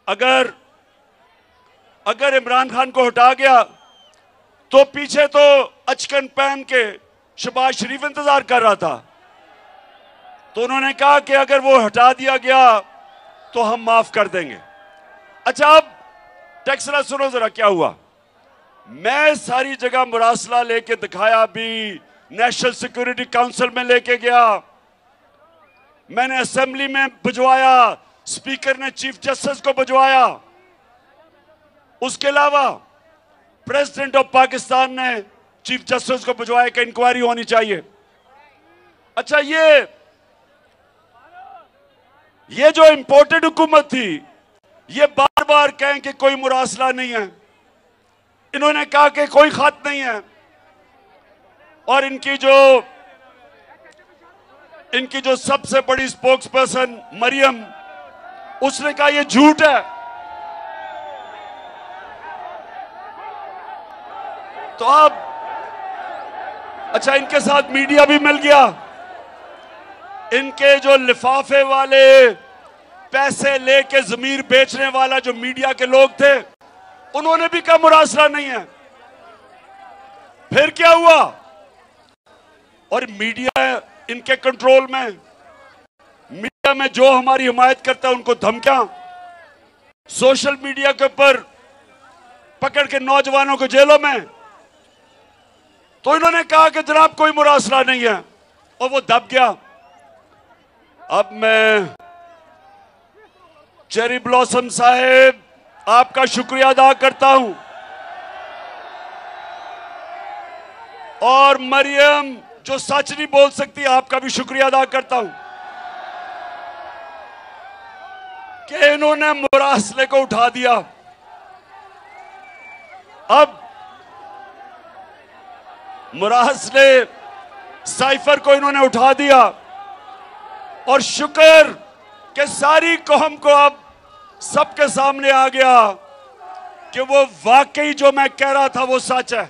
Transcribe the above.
अगर इमरान खान को हटा गया तो पीछे तो अचकन पहन के शहबाज शरीफ इंतजार कर रहा था, तो उन्होंने कहा कि अगर वो हटा दिया गया तो हम माफ कर देंगे। अच्छा, अब टेक्सला सुनो जरा क्या हुआ। मैं सारी जगह मुरासला लेके दिखाया, भी नेशनल सिक्योरिटी काउंसिल में लेके गया, मैंने असेंबली में भिजवाया, स्पीकर ने चीफ जस्टिस को भिजवाया, उसके अलावा प्रेसिडेंट ऑफ पाकिस्तान ने चीफ जस्टिस को भिजवाया कि इंक्वायरी होनी चाहिए। अच्छा, ये जो इंपोर्टेड हुकूमत थी, ये बार बार कहें कि कोई मुरासला नहीं है, इन्होंने कहा कि कोई खत नहीं है, और इनकी जो सबसे बड़ी स्पोक्स पर्सन मरियम, उसने कहा ये झूठ है। तो अब अच्छा, इनके साथ मीडिया भी मिल गया, इनके जो लिफाफे वाले पैसे लेके जमीर बेचने वाला जो मीडिया के लोग थे, उन्होंने भी कहा मुरासला नहीं है। फिर क्या हुआ, और मीडिया इनके कंट्रोल में, मीडिया में जो हमारी हिमायत करता है उनको धमकियां, सोशल मीडिया के ऊपर पकड़ के नौजवानों को जेलों में। तो इन्होंने कहा कि जनाब कोई मुरासला नहीं है, और वो दब गया। अब मैं चेरी ब्लॉसम साहेब आपका शुक्रिया अदा करता हूं, और मरियम जो सच नहीं बोल सकती, आपका भी शुक्रिया अदा करता हूं कि इन्होंने मुरासले को उठा दिया। अब मुरासले साइफर को इन्होंने उठा दिया, और शुक्र कि सारी कौम को अब सबके सामने आ गया कि वो वाकई जो मैं कह रहा था वो सच है।